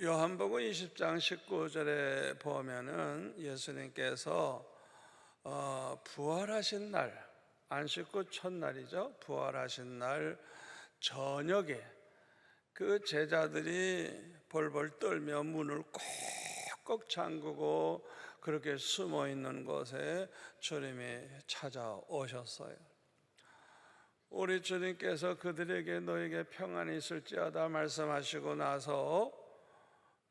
요한복음 20장 19절에 보면은 예수님께서 부활하신 날, 안식구 첫날이죠. 부활하신 날 저녁에 그 제자들이 벌벌 떨며 문을 꼭꼭 잠그고 그렇게 숨어 있는 곳에 주님이 찾아오셨어요. 우리 주님께서 그들에게 너에게 평안이 있을지어다 말씀하시고 나서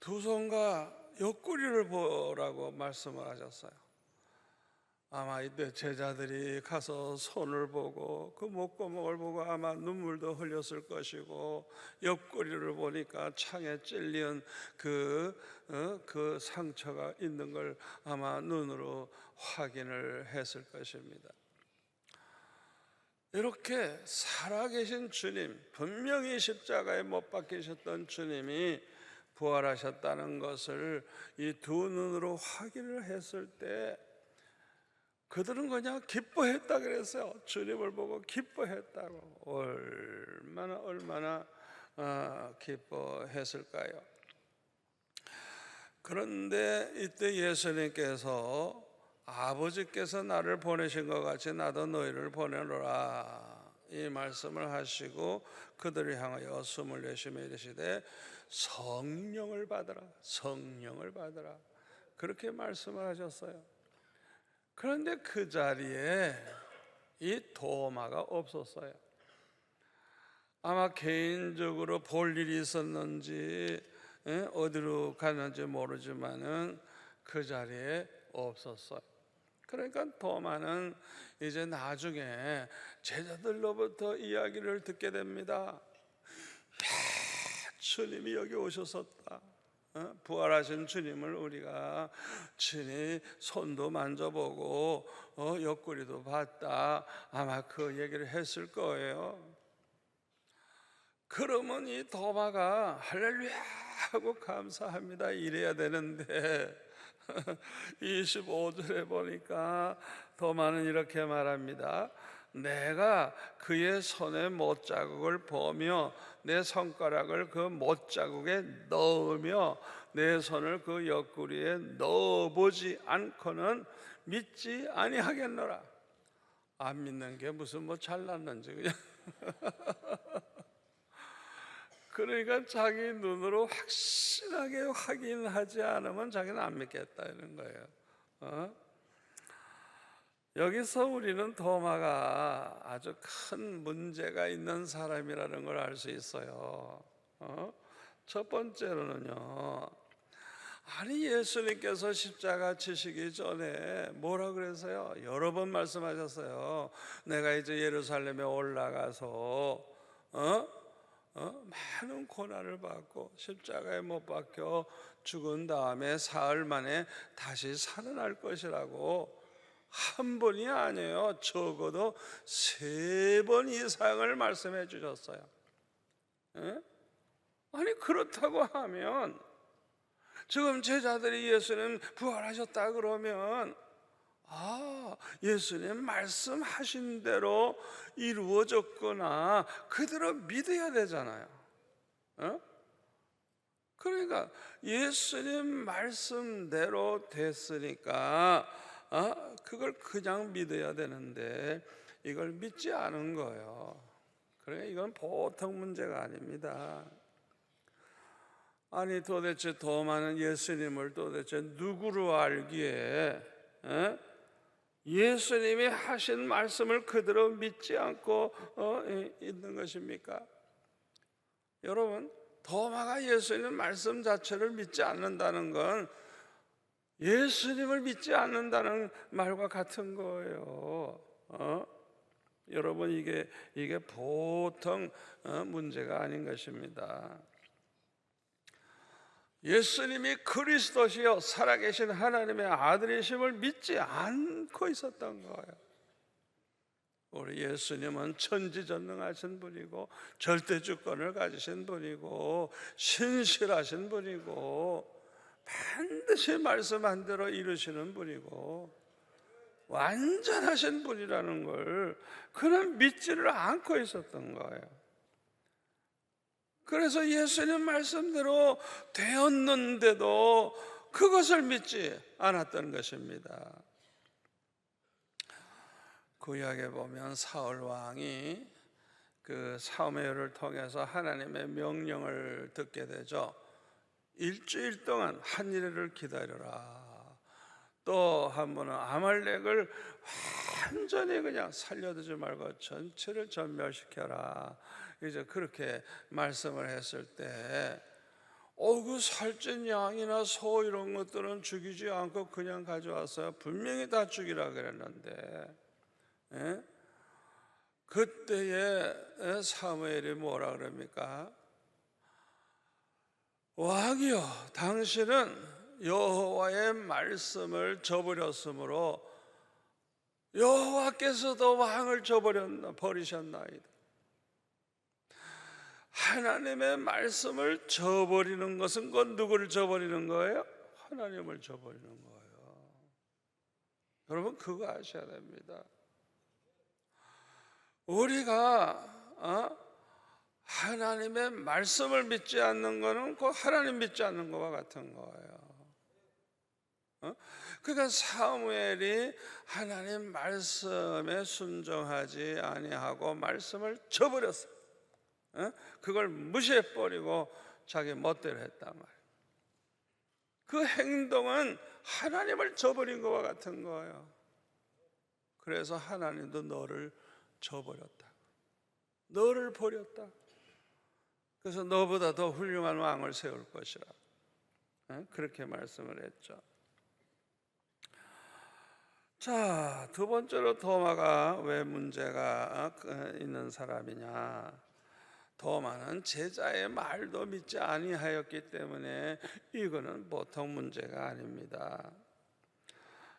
두 손과 옆구리를 보라고 말씀을 하셨어요. 아마 이때 제자들이 가서 손을 보고 그 목구멍을 보고 아마 눈물도 흘렸을 것이고, 옆구리를 보니까 창에 찔린 그 상처가 있는 걸 아마 눈으로 확인을 했을 것입니다. 이렇게 살아계신 주님, 분명히 십자가에 못 박히셨던 주님이 부활하셨다는 것을 이 두 눈으로 확인을 했을 때 그들은 그냥 기뻐했다 그랬어요. 주님을 보고 기뻐했다고. 얼마나 기뻐했을까요? 그런데 이때 예수님께서 아버지께서 나를 보내신 것 같이 나도 너희를 보내노라, 이 말씀을 하시고 그들을 향하여 숨을 내쉬며 이르시되 성령을 받으라, 성령을 받으라, 그렇게 말씀을 하셨어요. 그런데 그 자리에 이 도마가 없었어요. 아마 개인적으로 볼 일이 있었는지 어디로 갔는지 모르지만은 그 자리에 없었어요. 그러니까 도마는 이제 나중에 제자들로부터 이야기를 듣게 됩니다. 주님이 여기 오셨었다. 부활하신 주님을 우리가 친히 손도 만져보고 옆구리도 봤다. 아마 그 얘기를 했을 거예요. 그러면 이 도마가 할렐루야 하고 감사합니다 이래야 되는데 25절에 보니까 도마는 이렇게 말합니다. 내가 그의 손의 못자국을 보며 내 손가락을 그 못자국에 넣으며 내 손을 그 옆구리에 넣어보지 않고는 믿지 아니하겠노라. 안 믿는 게 무슨 뭐 잘났는지 그냥 그러니까 자기 눈으로 확실하게 확인하지 않으면 자기는 안 믿겠다 이런 거예요. 여기서 우리는 도마가 아주 큰 문제가 있는 사람이라는 걸 알 수 있어요. 첫 번째로는요, 아니 예수님께서 십자가 지시기 전에 뭐라 그래서요? 여러 번 말씀하셨어요. 내가 이제 예루살렘에 올라가서 많은 고난을 받고 십자가에 못 박혀 죽은 다음에 사흘 만에 다시 살아날 것이라고 한 번이 아니에요. 적어도 3번 이상을 말씀해 주셨어요. 아니 그렇다고 하면 지금 제자들이 예수님 부활하셨다 그러면 예수님 말씀하신 대로 이루어졌거나 그대로 믿어야 되잖아요. 그러니까 예수님 말씀대로 됐으니까 그걸 그냥 믿어야 되는데 이걸 믿지 않은 거예요. 그러니까 이건 보통 문제가 아닙니다. 아니 도대체 도마는 예수님을 도대체 누구로 알기에 예수님이 하신 말씀을 그대로 믿지 않고 있는 것입니까? 여러분, 도마가 예수님 말씀 자체를 믿지 않는다는 건 예수님을 믿지 않는다는 말과 같은 거예요. 여러분, 이게 보통 문제가 아닌 것입니다. 예수님이 그리스도시요 살아계신 하나님의 아들이심을 믿지 않고 있었던 거예요. 우리 예수님은 천지전능하신 분이고 절대주권을 가지신 분이고 신실하신 분이고 반드시 말씀한 대로 이루시는 분이고 완전하신 분이라는 걸 그는 믿지를 않고 있었던 거예요. 그래서 예수님 말씀대로 되었는데도 그것을 믿지 않았던 것입니다. 구약에 보면 사울 왕이 그 사무엘을 통해서 하나님의 명령을 듣게 되죠. 일주일 동안 한 일을 기다려라. 또 한 번은 아말렉을 완전히 그냥 살려두지 말고 전체를 전멸시켜라. 이제 그렇게 말씀을 했을 때, 그 살찐 양이나 소 이런 것들은 죽이지 않고 그냥 가져왔어요. 분명히 다 죽이라 그랬는데, 예? 그때에 사무엘이 뭐라 그럽니까? 왕이여, 당신은 여호와의 말씀을 저버렸으므로 여호와께서도 왕을 버리셨나이다. 하나님의 말씀을 저버리는 것은 곧 누구를 저버리는 거예요? 하나님을 저버리는 거예요. 여러분 그거 아셔야 됩니다. 우리가 하나님의 말씀을 믿지 않는 것은 곧 하나님 믿지 않는 것과 같은 거예요. 그러니까 사무엘이 하나님 말씀에 순종하지 아니하고 말씀을 저버렸어요. 그걸 무시해버리고 자기 멋대로 했단 말이에요. 그 행동은 하나님을 저버린 것과 같은 거예요. 그래서 하나님도 너를 저버렸다, 너를 버렸다. 그래서 너보다 더 훌륭한 왕을 세울 것이라, 그렇게 말씀을 했죠. 자, 두 번째로 도마가 왜 문제가 있는 사람이냐? 도마는 제자의 말도 믿지 아니하였기 때문에 이거는 보통 문제가 아닙니다.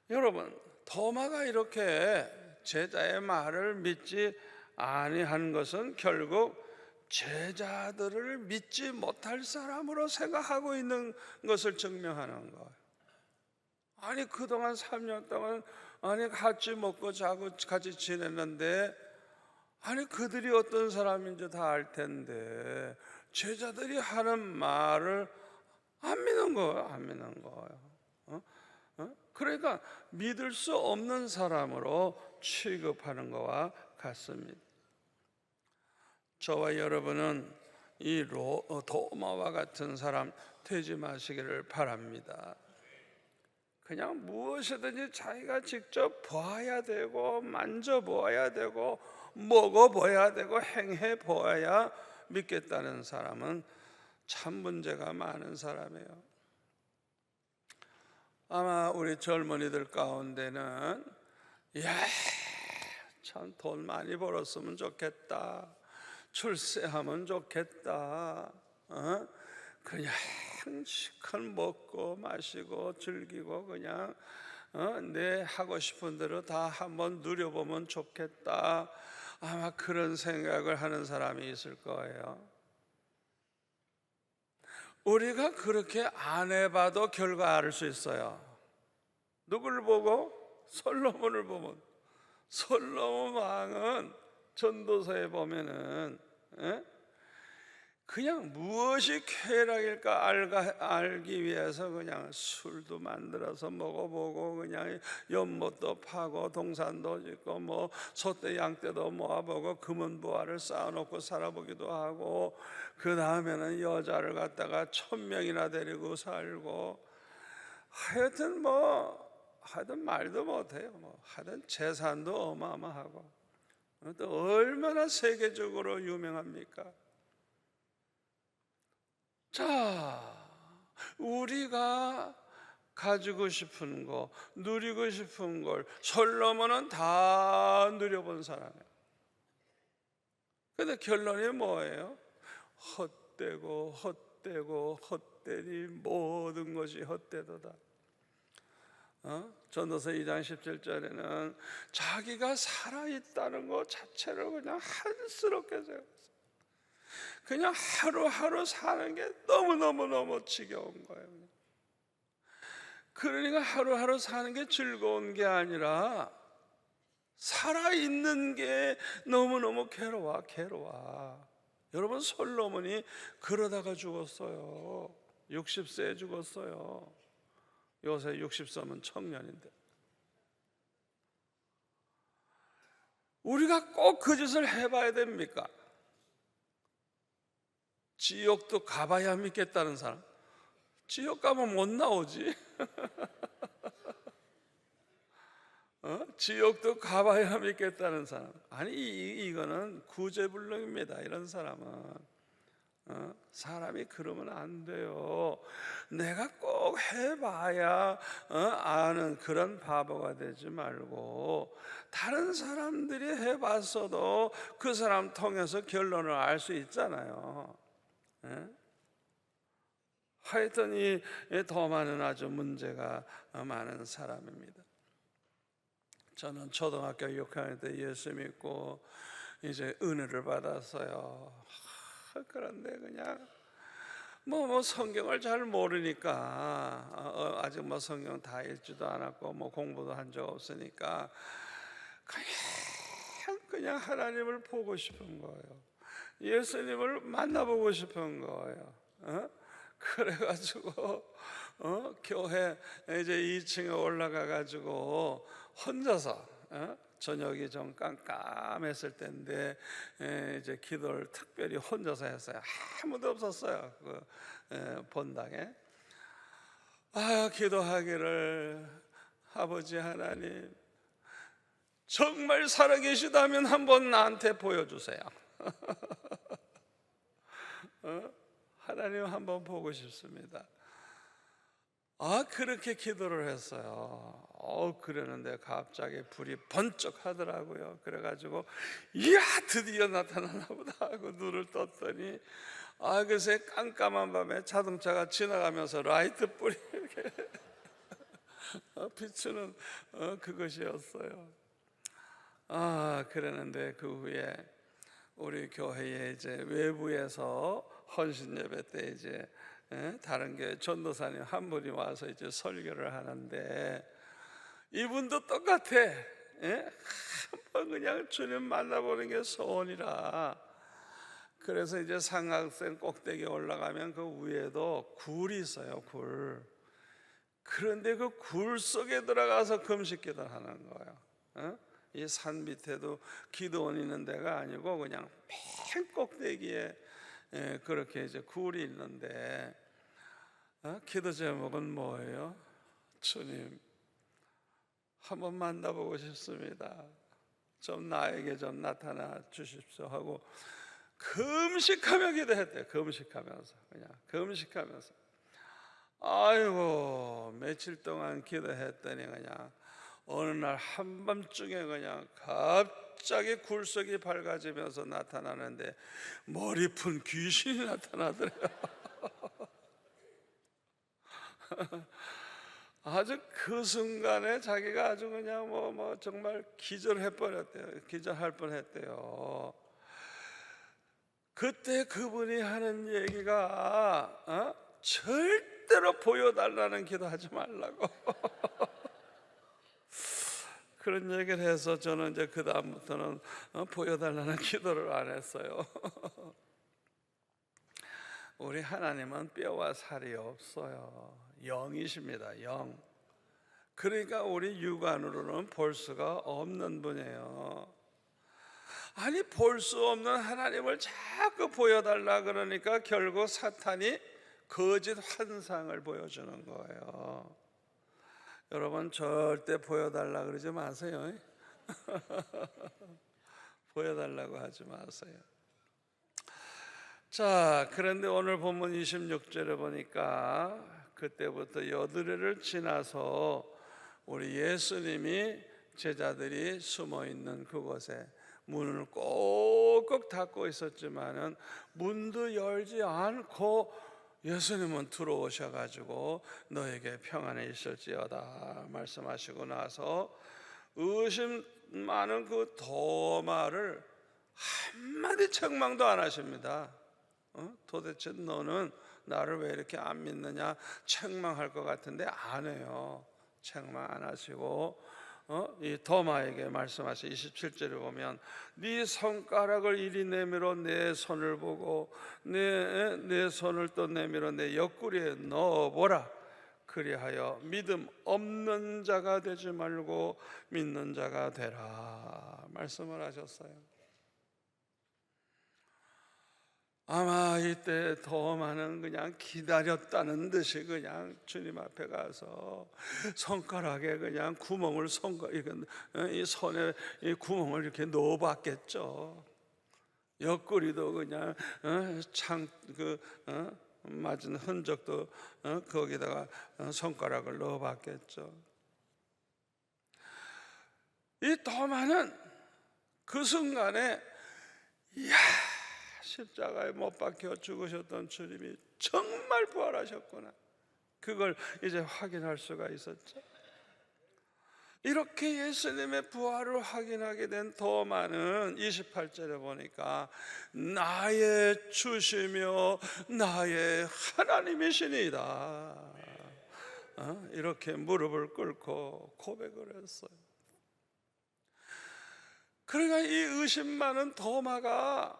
여러분, 도마가 이렇게 제자의 말을 믿지 아니한 것은 결국 제자들을 믿지 못할 사람으로 생각하고 있는 것을 증명하는 거예요. 아니 그동안 3년 동안 같이 먹고 자고 같이 지냈는데 그들이 어떤 사람인지 다 알 텐데 제자들이 하는 말을 안 믿는 거예요. 안 믿는 거예요. 그러니까 믿을 수 없는 사람으로 취급하는 것과 같습니다. 저와 여러분은 이 도마와 같은 사람 되지 마시기를 바랍니다. 그냥 무엇이든지 자기가 직접 봐야 되고 만져보아야 되고 먹어봐야 되고 행해보아야 믿겠다는 사람은 참 문제가 많은 사람이에요. 아마 우리 젊은이들 가운데는 참 돈 많이 벌었으면 좋겠다, 출세하면 좋겠다, 그냥 시컷 먹고 마시고 즐기고 그냥 내 하고 싶은 대로 다 한번 누려보면 좋겠다, 아마 그런 생각을 하는 사람이 있을 거예요. 우리가 그렇게 안 해봐도 결과 알 수 있어요. 누구를 보고? 솔로몬을 보면. 솔로몬 왕은 전도서에 보면은 그냥 무엇이 쾌락일까 알기 위해서 그냥 술도 만들어서 먹어보고 그냥 연못도 파고 동산도 짓고 뭐 소떼 양떼도 모아보고 금은보화를 쌓아놓고 살아보기도 하고, 그 다음에는 여자를 갖다가 1000명이나 데리고 살고, 하여튼 말도 못해요. 하여튼 재산도 어마어마하고, 또 얼마나 세계적으로 유명합니까? 자, 우리가 가지고 싶은 거, 누리고 싶은 걸 솔로몬은 다 누려본 사람이에요. 근데 결론이 뭐예요? 헛되고 헛되고 헛되니 모든 것이 헛되도다. 전도서 2장 17절에는 자기가 살아있다는 것 자체를 그냥 한스럽게 생각했어요. 그냥 하루하루 사는 게 너무너무 지겨운 거예요. 그러니까 하루하루 사는 게 즐거운 게 아니라 살아있는 게 너무너무 괴로워. 여러분, 솔로몬이 그러다가 죽었어요. 60세에 죽었어요. 요새 60세면 청년인데. 우리가 꼭 그 짓을 해봐야 됩니까? 지옥도 가봐야 믿겠다는 사람, 지옥 가면 못 나오지. 지옥도 가봐야 믿겠다는 사람, 아니 이거는 구제불능입니다. 이런 사람은 사람이 그러면 안 돼요. 내가 꼭 해봐야 아는 그런 바보가 되지 말고, 다른 사람들이 해봤어도 그 사람 통해서 결론을 알 수 있잖아요. 하여튼 이 더 많은 아주 문제가 많은 사람입니다. 저는 초등학교 6학년 때 예수 믿고 이제 은혜를 받았어요. 그런데 그냥 뭐 성경을 잘 모르니까, 아직 뭐 성경 다 읽지도 않았고 뭐 공부도 한 적 없으니까 그냥 하나님을 보고 싶은 거예요. 예수님을 만나보고 싶은 거예요. 그래가지고 교회 이제 2층에 올라가 가지고 혼자서, 저녁이 좀 깜깜했을 때인데 이제 기도를 특별히 혼자서 했어요. 아무도 없었어요. 그 본당에. 기도하기를, 아버지 하나님, 정말 살아계시다면 한번 나한테 보여주세요. 하나님 한번 보고 싶습니다. 그렇게 기도를 했어요. 그러는데 갑자기 불이 번쩍 하더라고요. 그래가지고 이야, 드디어 나타나나 보다 하고 눈을 떴더니, 글쎄 깜깜한 밤에 자동차가 지나가면서 라이트 불이 이렇게 비추는 그것이었어요. 그러는데 그 후에 우리 교회에 이제 외부에서 헌신 예배 때 이제 다른 교회 전도사님 한 분이 와서 이제 설교를 하는데, 이분도 똑같아. 한번 그냥 주님 만나보는 게 소원이라. 그래서 이제 상각산 꼭대기에 올라가면 그 위에도 굴이 있어요. 굴. 그런데 그 굴 속에 들어가서 금식 기도를 하는 거예요. 이 산 밑에도 기도원 있는 데가 아니고 그냥 맨 꼭대기에 그렇게 이제 굴이 있는데, 기도 제목은 뭐예요? 주님, 한번 만나보고 싶습니다. 좀 나에게 좀 나타나 주십시오 하고 금식하며 기도했대요. 금식하면서, 그냥 금식하면서. 아이고, 며칠 동안 기도했더니 그냥 어느 날 한밤중에 그냥 갑자기 굴속이 밝아지면서 나타나는데 머리 푼 귀신이 나타나더래요. 아주 그 순간에 자기가 아주 그냥 뭐 정말 기절할 뻔했대요. 그때 그분이 하는 얘기가 절대로 보여달라는 기도하지 말라고. 그런 얘기를 해서 저는 이제 그 다음부터는 보여달라는 기도를 안 했어요. 우리 하나님은 뼈와 살이 없어요. 영이십니다. 영. 그러니까 우리 육안으로는 볼 수가 없는 분이에요. 아니, 볼 수 없는 하나님을 자꾸 보여달라 그러니까 결국 사탄이 거짓 환상을 보여주는 거예요. 여러분, 절대 보여달라 그러지 마세요. 보여달라고 하지 마세요. 자, 그런데 오늘 본문 26절에 보니까 그때부터 여드레를 지나서 우리 예수님이 제자들이 숨어 있는 그곳에 문을 꼭꼭 닫고 있었지만은 문도 열지 않고 예수님은 들어오셔가지고 너에게 평안이 있을지어다 말씀하시고 나서 의심 많은 그 도마를 한마디 책망도 안 하십니다. 도대체 너는 나를 왜 이렇게 안 믿느냐 책망할 것 같은데 안 해요. 책망 안 하시고 이 도마에게 말씀하신 27절에 보면 네 손가락을 이리 내밀어 내 손을 보고 내 손을 또 내밀어 내 옆구리에 넣어보라. 그리하여 믿음 없는 자가 되지 말고 믿는 자가 되라 말씀을 하셨어요. 아마 이때 도마는 그냥 기다렸다는 듯이 그냥 주님 앞에 가서 손가락에 그냥 구멍을 이 손에 이 구멍을 이렇게 넣어봤겠죠. 옆구리도 그냥 맞은 흔적도 거기다가 손가락을 넣어봤겠죠. 이 도마는 그 순간에 이야, 십자가에 못 박혀 죽으셨던 주님이 정말 부활하셨구나, 그걸 이제 확인할 수가 있었죠. 이렇게 예수님의 부활을 확인하게 된 도마는 28절에 보니까 나의 주시며 나의 하나님이시니이다, 이렇게 무릎을 꿇고 고백을 했어요. 그러니까 이 의심 많은 도마가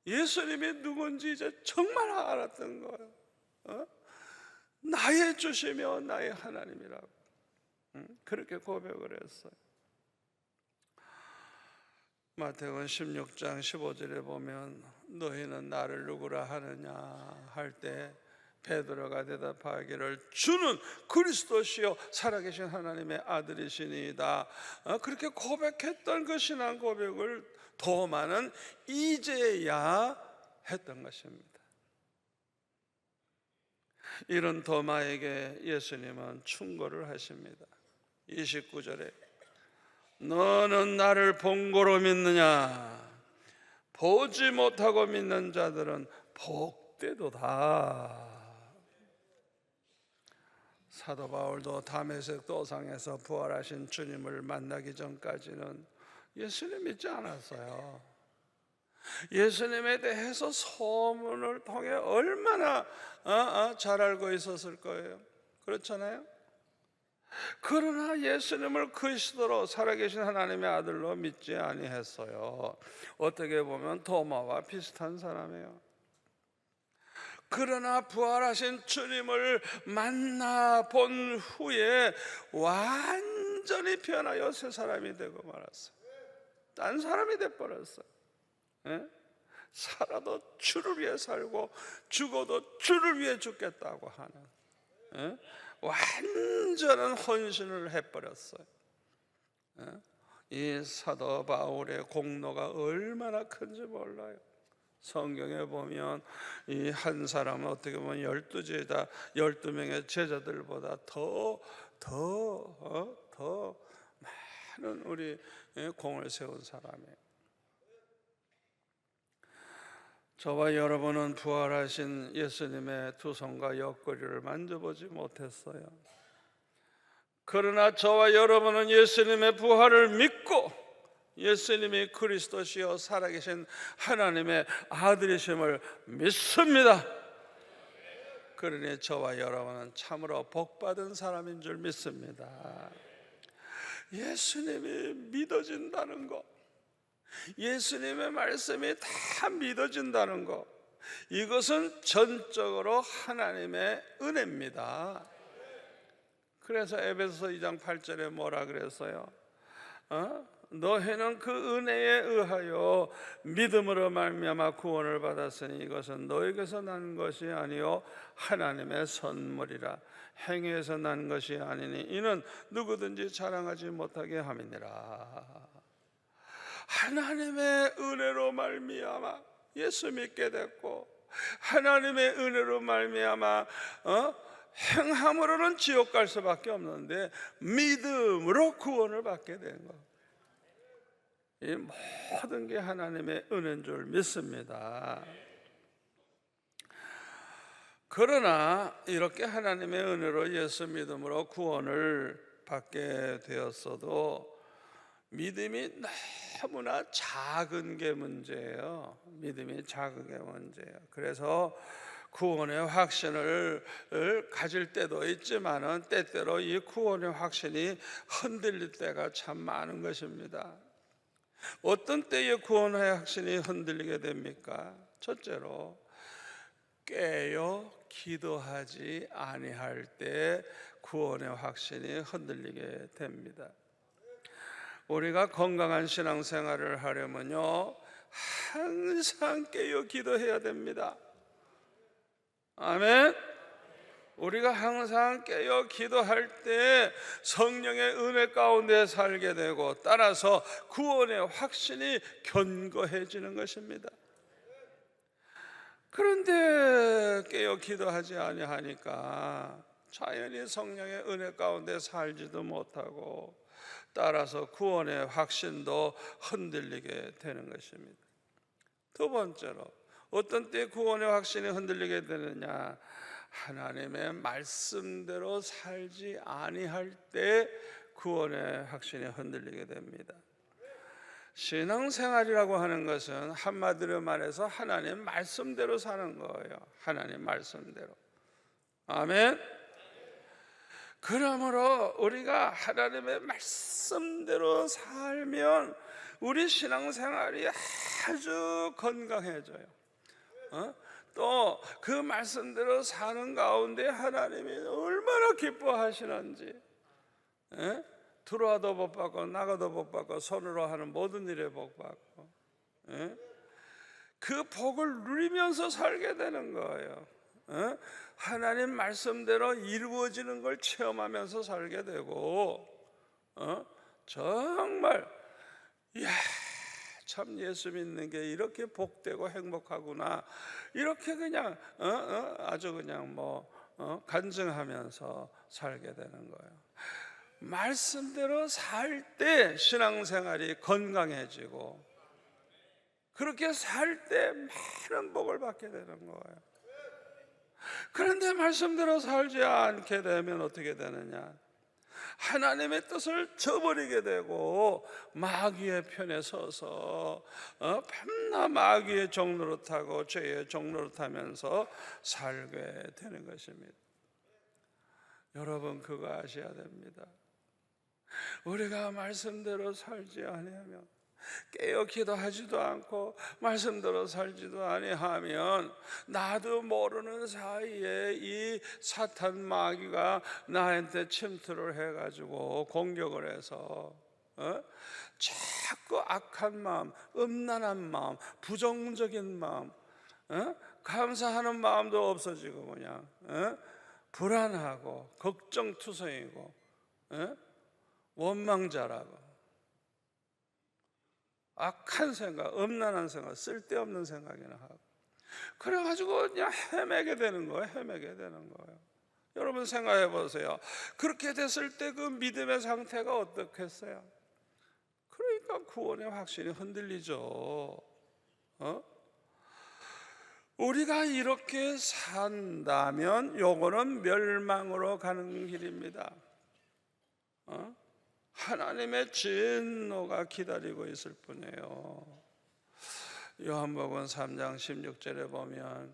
예수님이 누군지 이제 정말 알았던 거예요. 나의 주시며 나의 하나님이라고 그렇게 고백을 했어요. 마태복음 16장 15절에 보면 너희는 나를 누구라 하느냐 할 때 베드로가 대답하기를 주는 그리스도시요 살아계신 하나님의 아들이시니이다, 그렇게 고백했던 그 신앙 고백을 도마는 이제야 했던 것입니다. 이런 도마에게 예수님은 충고를 하십니다. 29절에 너는 나를 본고로 믿느냐, 보지 못하고 믿는 자들은 복되도다. 사도 바울도 다메섹 도상에서 부활하신 주님을 만나기 전까지는 예수님 믿지 않았어요. 예수님에 대해서 소문을 통해 얼마나 잘 알고 있었을 거예요. 그렇잖아요. 그러나 예수님을 그리스도로 살아계신 하나님의 아들로 믿지 아니했어요. 어떻게 보면 도마와 비슷한 사람이에요. 그러나 부활하신 주님을 만나본 후에 완전히 변하여 새 사람이 되고 말았어요. 딴 사람이 돼버렸어요. 살아도 주를 위해 살고 죽어도 주를 위해 죽겠다고 하는 완전한 헌신을 해버렸어요. 이 사도 바울의 공로가 얼마나 큰지 몰라요. 성경에 보면 이 한 사람은 어떻게 보면 12명의 제자들보다 더 많은 우리 공을 세운 사람이에요. 저와 여러분은 부활하신 예수님의 두 손과 옆구리를 만져보지 못했어요. 그러나 저와 여러분은 예수님의 부활을 믿고 예수님이 그리스도시요 살아계신 하나님의 아들이심을 믿습니다. 그러니 저와 여러분은 참으로 복받은 사람인 줄 믿습니다. 예수님이 믿어진다는 것, 예수님의 말씀이 다 믿어진다는 것, 이것은 전적으로 하나님의 은혜입니다. 그래서 에베소서 2장 8절에 뭐라 그랬어요? 너희는 그 은혜에 의하여 믿음으로 말미암아 구원을 받았으니 이것은 너에게서 난 것이 아니요 하나님의 선물이라. 행위에서 난 것이 아니니 이는 누구든지 자랑하지 못하게 함이니라. 하나님의 은혜로 말미암아 예수 믿게 됐고, 하나님의 은혜로 말미암아 행함으로는 지옥 갈 수밖에 없는데 믿음으로 구원을 받게 된 것, 이 모든 게 하나님의 은혜인 줄 믿습니다. 그러나 이렇게 하나님의 은혜로 예수 믿음으로 구원을 받게 되었어도 믿음이 너무나 작은 게 문제예요. 믿음이 작은 게 문제예요. 그래서 구원의 확신을 가질 때도 있지만은 때때로 이 구원의 확신이 흔들릴 때가 참 많은 것입니다. 어떤 때에 구원의 확신이 흔들리게 됩니까? 첫째로 깨어 기도하지 아니할 때 구원의 확신이 흔들리게 됩니다. 우리가 건강한 신앙생활을 하려면요, 항상 깨어 기도해야 됩니다. 아멘. 우리가 항상 깨어 기도할 때 성령의 은혜 가운데 살게 되고, 따라서 구원의 확신이 견고해지는 것입니다. 그런데 깨어 기도하지 아니하니까 자연히 성령의 은혜 가운데 살지도 못하고, 따라서 구원의 확신도 흔들리게 되는 것입니다. 두 번째로, 어떤 때 구원의 확신이 흔들리게 되느냐? 하나님의 말씀대로 살지 아니할 때 구원의 확신이 흔들리게 됩니다. 신앙생활이라고 하는 것은 한마디로 말해서 하나님 말씀대로 사는 거예요. 하나님 말씀대로. 아멘. 그러므로 우리가 하나님의 말씀대로 살면 우리 신앙생활이 아주 건강해져요. 또 그 말씀대로 사는 가운데 하나님이 얼마나 기뻐하시는지, 들어와도 복 받고 나가도 복 받고 손으로 하는 모든 일에 복 받고, 그 복을 누리면서 살게 되는 거예요. 하나님 말씀대로 이루어지는 걸 체험하면서 살게 되고, 정말 이야, 참 예수 믿는 게 이렇게 복되고 행복하구나, 이렇게 그냥 아주 그냥 간증하면서 살게 되는 거예요. 말씀대로 살 때 신앙생활이 건강해지고, 그렇게 살 때 많은 복을 받게 되는 거예요. 그런데 말씀대로 살지 않게 되면 어떻게 되느냐? 하나님의 뜻을 저버리게 되고 마귀의 편에 서서 밤낮 마귀의 종노릇하고 죄의 종노릇하면서 살게 되는 것입니다. 여러분, 그거 아셔야 됩니다. 우리가 말씀대로 살지 아니하면, 깨어 기도하지도 않고 말씀대로 살지도 아니하면, 나도 모르는 사이에 이 사탄 마귀가 나한테 침투를 해가지고 공격을 해서 자꾸 악한 마음, 음란한 마음, 부정적인 마음, 감사하는 마음도 없어지고 그냥 불안하고 걱정투성이고 원망자라고, 악한 생각, 음란한 생각, 쓸데없는 생각이나 하고, 그래가지고 그냥 헤매게 되는 거예요. 헤매게 되는 거예요. 여러분 생각해 보세요. 그렇게 됐을 때 그 믿음의 상태가 어떻겠어요? 그러니까 구원의 확신이 흔들리죠. 우리가 이렇게 산다면 요거는 멸망으로 가는 길입니다. 하나님의 진노가 기다리고 있을 뿐이에요. 요한복음 3장 16절에 보면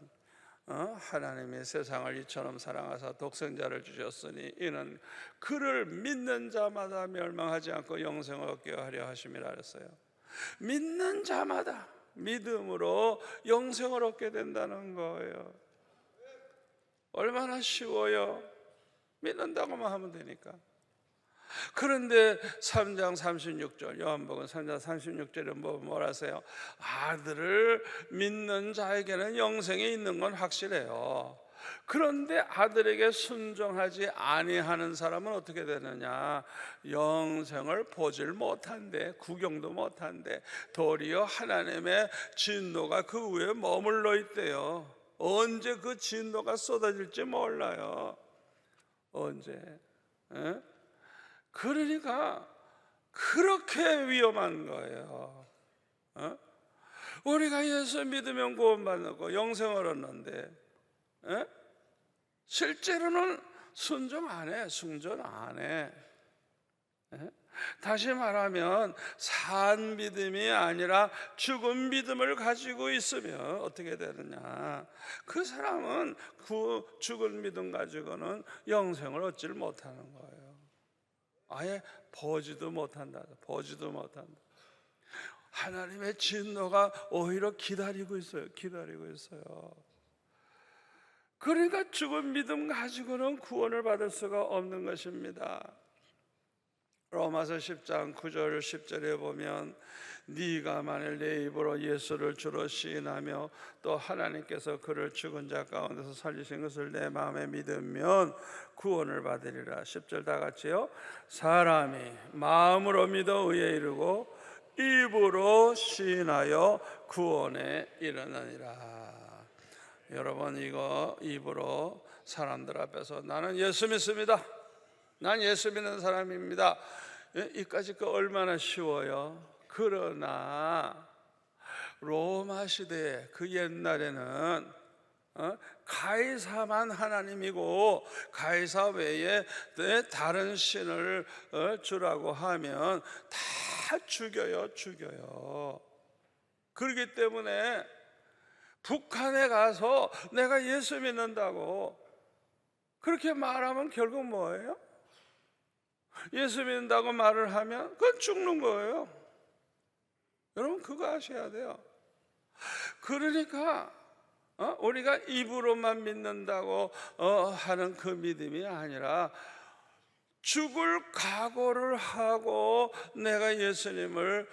하나님이 세상을 이처럼 사랑하사 독생자를 주셨으니 이는 그를 믿는 자마다 멸망하지 않고 영생을 얻게 하려 하심이라 그랬어요. 믿는 자마다 믿음으로 영생을 얻게 된다는 거예요. 얼마나 쉬워요. 믿는다고만 하면 되니까. 그런데 3장 36절, 요한복음 3장 36절에 뭐라 하세요? 아들을 믿는 자에게는 영생이 있는 건 확실해요. 그런데 아들에게 순종하지 아니하는 사람은 어떻게 되느냐? 영생을 보질 못한대, 구경도 못한대. 도리어 하나님의 진노가 그 위에 머물러 있대요. 언제 그 진노가 쏟아질지 몰라요. 언제? 그러니까 그렇게 위험한 거예요. 우리가 예수 믿으면 구원받고 영생을 얻는데 실제로는 순종 안 해, 순종 안 해. 다시 말하면 산 믿음이 아니라 죽은 믿음을 가지고 있으면 어떻게 되느냐? 그 사람은 그 죽은 믿음 가지고는 영생을 얻지를 못하는 거예요. 아예 보지도 못한다. 보지도 못한다. 하나님의 진노가 오히려 기다리고 있어요. 기다리고 있어요. 그러니까 죽은 믿음 가지고는 구원을 받을 수가 없는 것입니다. 로마서 10장 9절 10절에 보면 네가 만일 내 입으로 예수를 주로 시인하며 또 하나님께서 그를 죽은 자 가운데서 살리신 것을 내 마음에 믿으면 구원을 받으리라. 10절 다 같이요. 사람이 마음으로 믿어 의에 이르고 입으로 시인하여 구원에 이르느니라. 여러분, 이거 입으로 사람들 앞에서 나는 예수 믿습니다, 난 예수 믿는 사람입니다, 이까짓 거 얼마나 쉬워요. 그러나 로마 시대에 그 옛날에는 가이사만 하나님이고 가이사 외에 다른 신을 주라고 하면 다 죽여요. 그렇기 때문에 북한에 가서 내가 예수 믿는다고 그렇게 말하면 결국 뭐예요? 예수 믿는다고 말을 하면 그건 죽는 거예요. 여러분, 그거 아셔야 돼요. 그러니까 우리가 입으로만 믿는다고 하는 그 믿음이 아니라 죽을 각오를 하고 내가 예수님을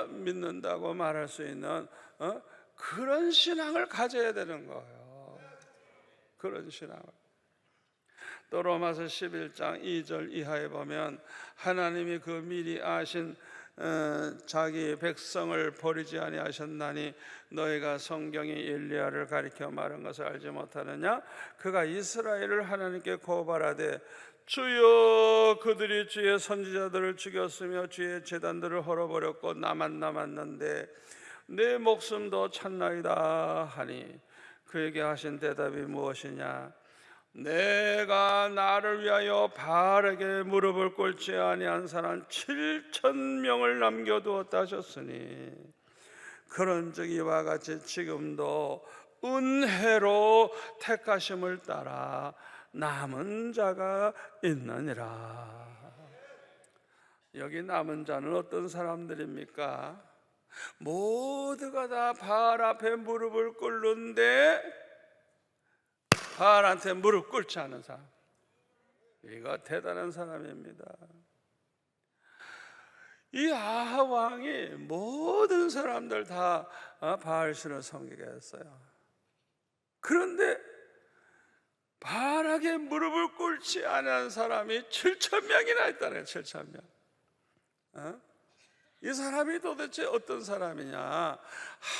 믿는다고 말할 수 있는 그런 신앙을 가져야 되는 거예요. 그런 신앙을. 또 로마서 11장 2절 이하에 보면 하나님이 그 미리 아신 자기 백성을 버리지 아니하셨나니 너희가 성경이 엘리야를 가리켜 말한 것을 알지 못하느냐? 그가 이스라엘을 하나님께 고발하되 주여 그들이 주의 선지자들을 죽였으며 주의 제단들을 헐어버렸고 나만 남았는데 내 목숨도 찾나이다 하니 그에게 하신 대답이 무엇이냐? 내가 나를 위하여 바알에게 무릎을 꿇지 아니한 사람 7,000명을 남겨두었다 하셨으니 그런즉 이와 같이 지금도 은혜로 택하심을 따라 남은 자가 있느니라. 여기 남은 자는 어떤 사람들입니까? 모두가 다 바알 앞에 무릎을 꿇는데 바알한테 무릎 꿇지 않은 사람, 이거 대단한 사람입니다. 이 아합 왕이 모든 사람들 다 바알신을 섬기게 했어요. 그런데 바알에게 무릎을 꿇지 않은 사람이 7,000명이나 있다네요. 7,000명. 이 사람이 도대체 어떤 사람이냐?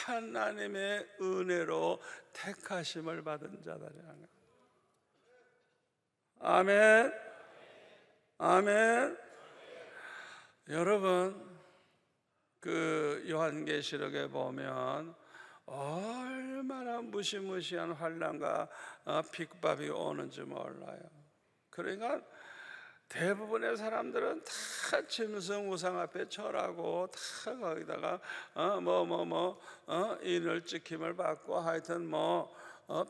하나님의 은혜로 택하심을 받은 자들이라는 거예요. 아멘. 아멘. 여러분, 그 요한계시록에 보면 얼마나 무시무시한 환난과 핍박이 오는지 몰라요. 그러니까 대부분의 사람들은 다 짐승 우상 앞에 절하고 다 거기다가 인을 찍힘을 받고 하여튼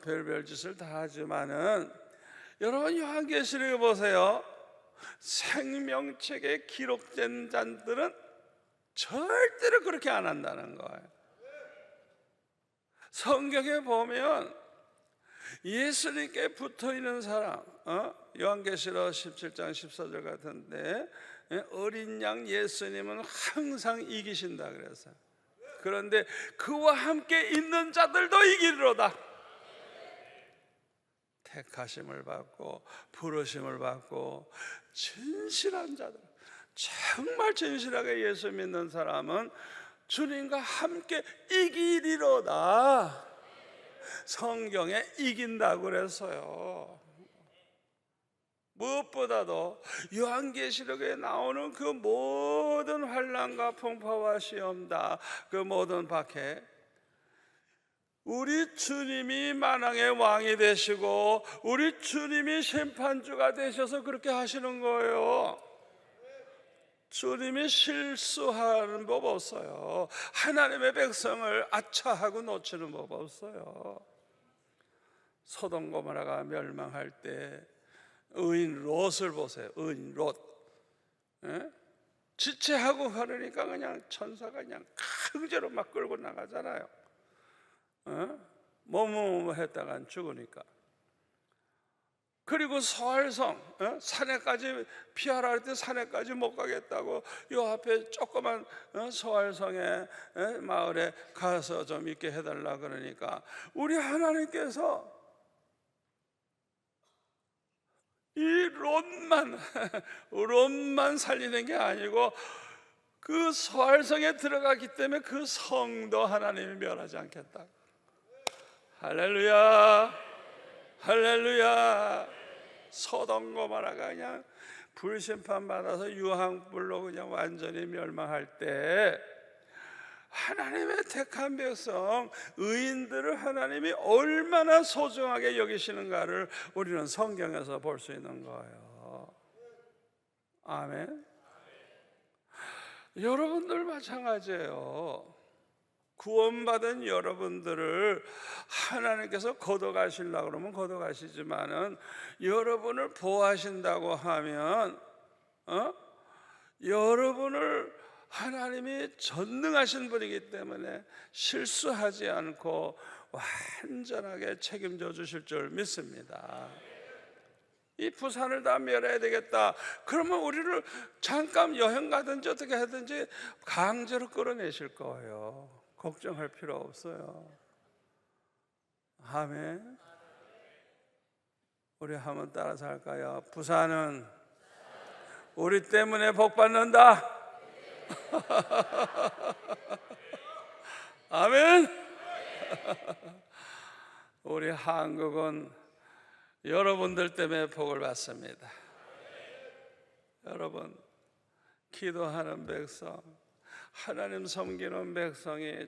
별별 짓을 다 하지만은 여러분, 요한계시록에 보세요. 생명책에 기록된 자들은 절대로 그렇게 안 한다는 거예요. 성경에 보면 예수님께 붙어있는 사람, 요한계시록 17장 14절 같은데 어린 양 예수님은 항상 이기신다 그랬어요. 그런데 그와 함께 있는 자들도 이기리로다. 택하심을 받고 부르심을 받고 진실한 자들, 정말 진실하게 예수 믿는 사람은 주님과 함께 이기리로다. 성경에 이긴다고 그랬어요. 무엇보다도 요한계시록에 나오는 그 모든 환난과 풍파와 시험다, 그 모든 박해, 우리 주님이 만왕의 왕이 되시고 우리 주님이 심판주가 되셔서 그렇게 하시는 거예요. 주님이 실수하는 법 없어요. 하나님의 백성을 아차하고 놓치는 법 없어요. 소돔 고모라가 멸망할 때 의인 롯을 보세요. 의인 롯. 지체하고 흐르니까 그냥 천사가 그냥 강제로 막 끌고 나가잖아요. 뭐뭐 했다간 죽으니까. 그리고 서알성 산에까지 피하라 할 때 산에까지 못 가겠다고 요 앞에 조그만 서알성의 마을에 가서 좀 있게 해달라 그러니까 우리 하나님께서 이 롯만 살리는 게 아니고 그 서알성에 들어갔기 때문에 그 성도 하나님이 멸하지 않겠다. 할렐루야, 할렐루야. 소돔 고모라가 그냥 불심판 받아서 유황불로 그냥 완전히 멸망할 때 하나님의 택한 백성 의인들을 하나님이 얼마나 소중하게 여기시는가를 우리는 성경에서 볼 수 있는 거예요. 아멘. 여러분들 마찬가지예요. 구원받은 여러분들을 하나님께서 거둬가시려고 그러면 거둬가시지만은 여러분을 보호하신다고 하면 여러분을 하나님이 전능하신 분이기 때문에 실수하지 않고 완전하게 책임져 주실 줄 믿습니다. 이 부산을 다 멸해야 되겠다 그러면 우리를 잠깐 여행 가든지 어떻게 하든지 강제로 끌어내실 거예요. 걱정할 필요 없어요. 아멘. 우리 한번 따라서 할까요? 부산은 우리 때문에 복 받는다. 아멘. 우리 한국은 여러분들 때문에 복을 받습니다. 여러분 기도하는 백성, 하나님 섬기는 백성이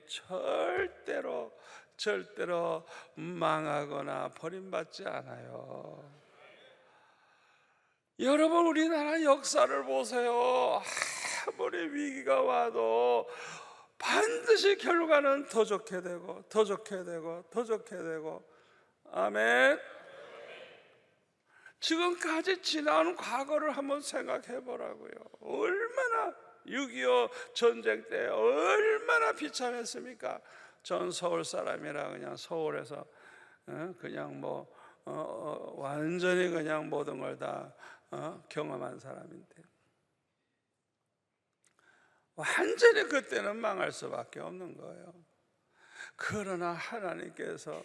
절대로 망하거나 버림받지 않아요. 여러분 우리나라 역사를 보세요. 아무리 위기가 와도 반드시 결과는 더 좋게 되고 더 좋게 되고 더 좋게 되고. 아멘. 지금까지 지나온 과거를 한번 생각해 보라고요. 얼마나 6.25 전쟁 때 얼마나 비참했습니까? 전 서울 사람이라 그냥 서울에서 그냥 뭐 완전히 그냥 모든 걸 다 경험한 사람인데 완전히 그때는 망할 수밖에 없는 거예요. 그러나 하나님께서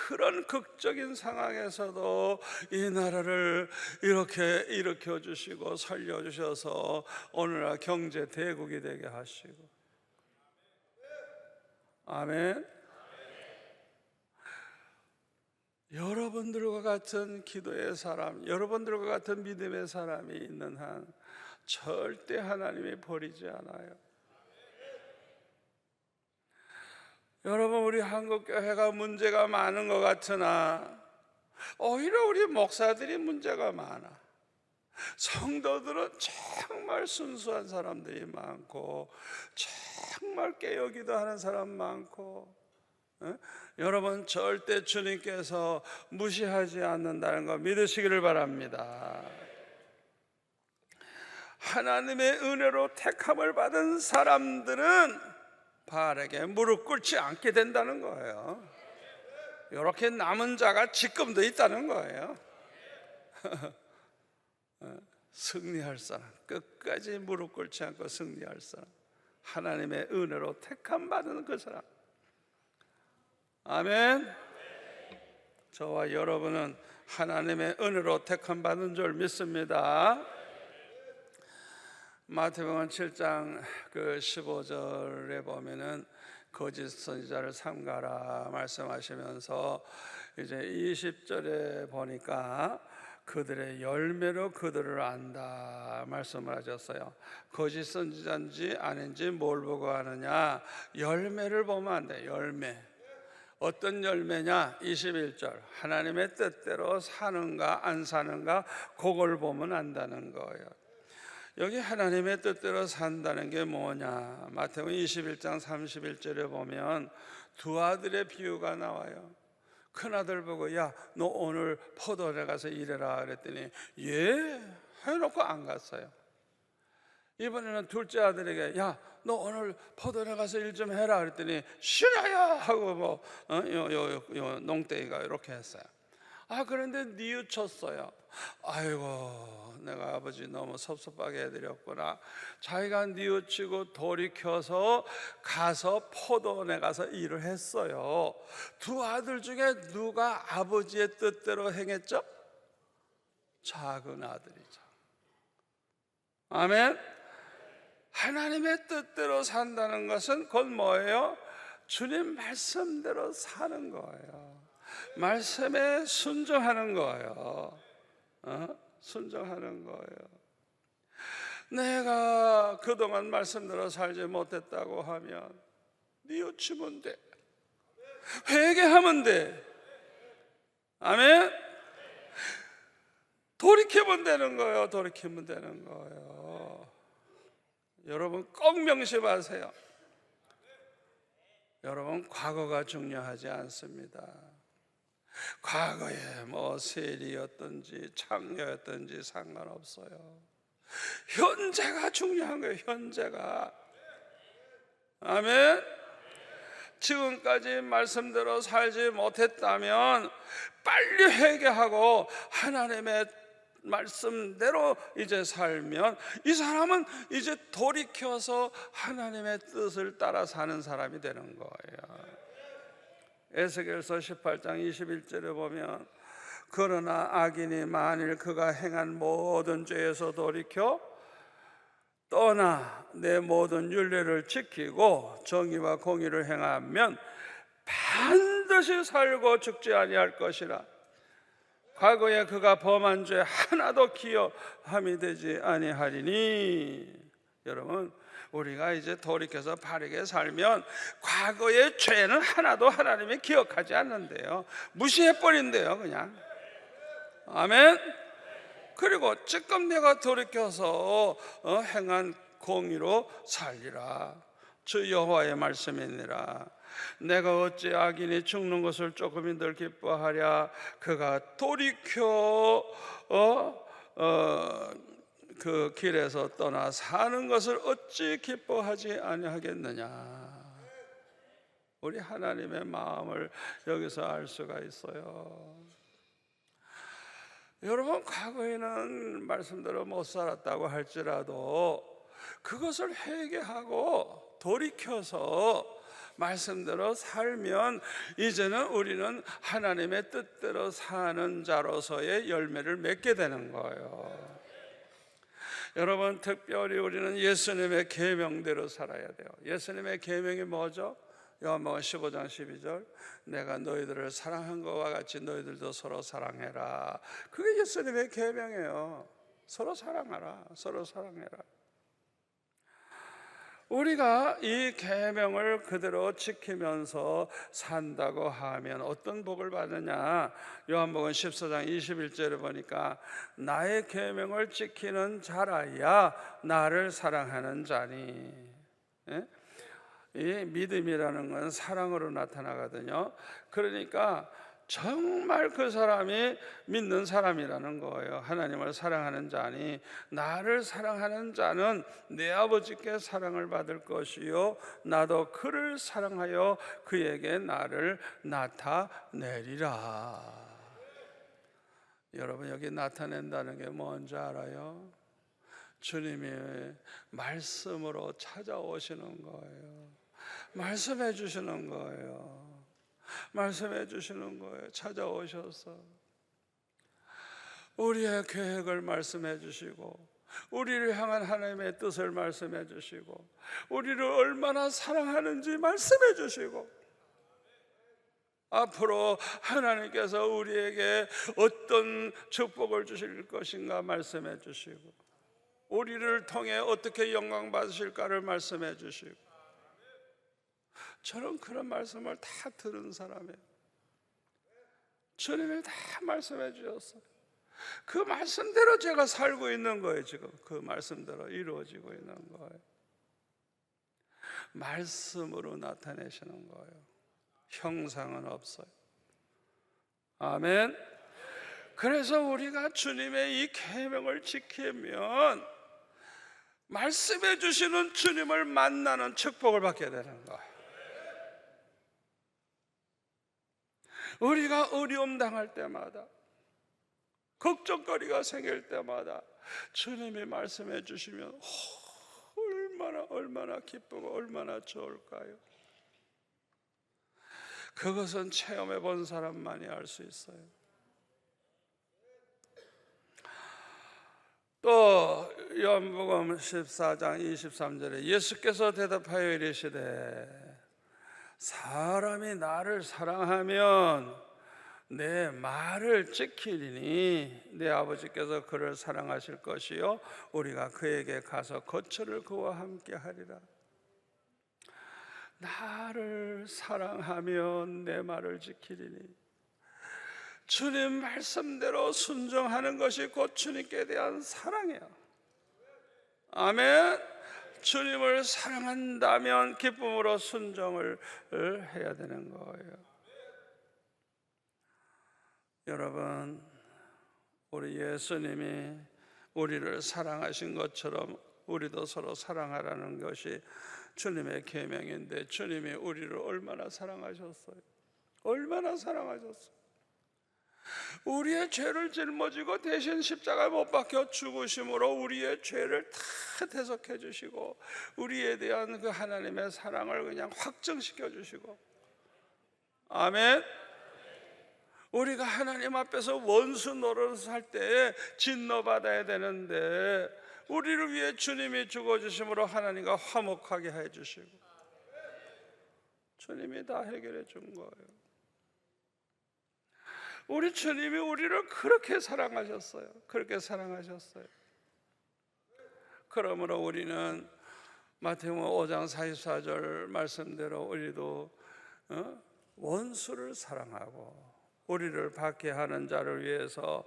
그런 극적인 상황에서도 이 나라를 이렇게 일으켜 주시고 살려주셔서 오늘날 경제 대국이 되게 하시고. 아멘. 여러분들과 같은 기도의 사람, 여러분들과 같은 믿음의 사람이 있는 한 절대 하나님이 버리지 않아요. 여러분 우리 한국교회가 문제가 많은 것 같으나 오히려 우리 목사들이 문제가 많아. 성도들은 정말 순수한 사람들이 많고 정말 깨어기도 하는 사람 많고 여러분 절대 주님께서 무시하지 않는다는 거 믿으시기를 바랍니다. 하나님의 은혜로 택함을 받은 사람들은 바알에게 무릎 꿇지 않게 된다는 거예요. 이렇게 남은 자가 지금도 있다는 거예요. 승리할 사람, 끝까지 무릎 꿇지 않고 승리할 사람, 하나님의 은혜로 택함 받은 그 사람. 아멘. 저와 여러분은 하나님의 은혜로 택함 받은 줄 믿습니다. 마태복음 7장 그 15절에 보면은 거짓 선지자를 삼가라 말씀하시면서 이제 20절에 보니까 그들의 열매로 그들을 안다 말씀을 하셨어요. 거짓 선지자인지 아닌지 뭘 보고 아느냐? 열매를 보면 안 돼. 열매. 어떤 열매냐? 21절 하나님의 뜻대로 사는가 안 사는가 그걸 보면 안다는 거예요. 여기 하나님의 뜻대로 산다는 게 뭐냐? 마태복음 21장 31절에 보면 두 아들의 비유가 나와요. 큰아들 보고 야, 너 오늘 포도원에 가서 일해라 그랬더니 예 해놓고 안 갔어요. 이번에는 둘째 아들에게 야, 너 오늘 포도원에 가서 일 좀 해라 그랬더니 싫어요 하고 요 농땡이가 이렇게 했어요. 그런데 뉘우쳤어요. 아이고, 내가 아버지 너무 섭섭하게 해드렸구나. 자기가 뉘우치고 돌이켜서 가서 포도원에 가서 일을 했어요. 두 아들 중에 누가 아버지의 뜻대로 행했죠? 작은 아들이죠. 아멘. 하나님의 뜻대로 산다는 것은 곧 뭐예요? 주님 말씀대로 사는 거예요. 말씀에 순종하는 거예요. 순종하는 거예요. 내가 그동안 말씀대로 살지 못했다고 하면 뉘우치면 돼. 회개하면 돼. 아멘. 돌이키면 되는 거예요. 돌이키면 되는 거예요. 여러분 꼭 명심하세요. 여러분 과거가 중요하지 않습니다. 과거에 뭐 세리였든지 창녀였든지 상관없어요. 현재가 중요한 거예요. 현재가. 아멘. 지금까지 말씀대로 살지 못했다면 빨리 회개하고 하나님의 말씀대로 이제 살면 이 사람은 이제 돌이켜서 하나님의 뜻을 따라 사는 사람이 되는 거예요. 에스겔서 18장 21절에 보면 그러나 악인이 만일 그가 행한 모든 죄에서 돌이켜 떠나 내 모든 율례를 지키고 정의와 공의를 행하면 반드시 살고 죽지 아니할 것이라. 과거에 그가 범한 죄 하나도 기억함이 되지 아니하리니. 여러분 우리가 이제 돌이켜서 바르게 살면 과거의 죄는 하나도 하나님이 기억하지 않는데요. 무시해버린대요 그냥. 아멘. 그리고 지금 내가 돌이켜서 행한 공의로 살리라. 주 여호와의 말씀이니라. 내가 어찌 악인이 죽는 것을 조금인들 기뻐하랴. 그가 돌이켜 그 길에서 떠나 사는 것을 어찌 기뻐하지 아니하겠느냐. 우리 하나님의 마음을 여기서 알 수가 있어요. 여러분 과거에는 말씀대로 못 살았다고 할지라도 그것을 회개하고 돌이켜서 말씀대로 살면 이제는 우리는 하나님의 뜻대로 사는 자로서의 열매를 맺게 되는 거예요. 여러분 특별히 우리는 예수님의 계명대로 살아야 돼요. 예수님의 계명이 뭐죠? 요한복음 15장 12절 내가 너희들을 사랑한 것과 같이 너희들도 서로 사랑해라. 그게 예수님의 계명이에요. 서로 사랑하라. 서로 사랑해라. 우리가 이 계명을 그대로 지키면서 산다고 하면 어떤 복을 받느냐? 요한복음 14장 21절에 보니까 나의 계명을 지키는 자라야 나를 사랑하는 자니. 예? 이 믿음이라는 건 사랑으로 나타나거든요. 그러니까 정말 그 사람이 믿는 사람이라는 거예요. 하나님을 사랑하는 자니 나를 사랑하는 자는 내 아버지께 사랑을 받을 것이요 나도 그를 사랑하여 그에게 나를 나타내리라. 여러분 여기 나타낸다는 게 뭔지 알아요? 주님이 말씀으로 찾아오시는 거예요. 말씀해 주시는 거예요. 말씀해 주시는 거예요. 찾아오셔서 우리의 계획을 말씀해 주시고 우리를 향한 하나님의 뜻을 말씀해 주시고 우리를 얼마나 사랑하는지 말씀해 주시고 앞으로 하나님께서 우리에게 어떤 축복을 주실 것인가 말씀해 주시고 우리를 통해 어떻게 영광 받으실까를 말씀해 주시고 저는 그런 말씀을 다 들은 사람이에요. 주님이 다 말씀해 주셨어요. 그 말씀대로 제가 살고 있는 거예요. 지금 그 말씀대로 이루어지고 있는 거예요. 말씀으로 나타내시는 거예요. 형상은 없어요. 아멘. 그래서 우리가 주님의 이 계명을 지키면 말씀해 주시는 주님을 만나는 축복을 받게 되는 거예요. 우리가 어려움 당할 때마다, 걱정거리가 생길 때마다 주님이 말씀해 주시면 얼마나 기쁘고 얼마나 좋을까요? 그것은 체험해 본 사람만이 알 수 있어요. 또 요한복음 14장 23절에 예수께서 대답하여 이르시되 사람이 나를 사랑하면 내 말을 지키리니 내 아버지께서 그를 사랑하실 것이요 우리가 그에게 가서 거처를 그와 함께 하리라. 나를 사랑하면 내 말을 지키리니, 주님 말씀대로 순종하는 것이 곧 주님께 대한 사랑이에요. 아멘. 주님을 사랑한다면 기쁨으로 순종을 해야 되는 거예요. 여러분, 우리 예수님이 우리를 사랑하신 것처럼 우리도 서로 사랑하라는 것이 주님의 계명인데, 주님이 우리를 얼마나 사랑하셨어요? 얼마나 사랑하셨어요? 우리의 죄를 짊어지고 대신 십자가에 못 박혀 죽으심으로 우리의 죄를 다 대속해 주시고 우리에 대한 그 하나님의 사랑을 그냥 확증시켜 주시고, 아멘. 우리가 하나님 앞에서 원수 노릇을 할 때에 진노받아야 되는데 우리를 위해 주님이 죽어주심으로 하나님과 화목하게 해주시고 주님이 다 해결해 준 거예요. 우리 주님이 우리를 그렇게 사랑하셨어요. 그렇게 사랑하셨어요. 그러므로 우리는 마태복음 5장 44절 말씀대로 우리도 원수를 사랑하고 우리를 받게 하는 자를 위해서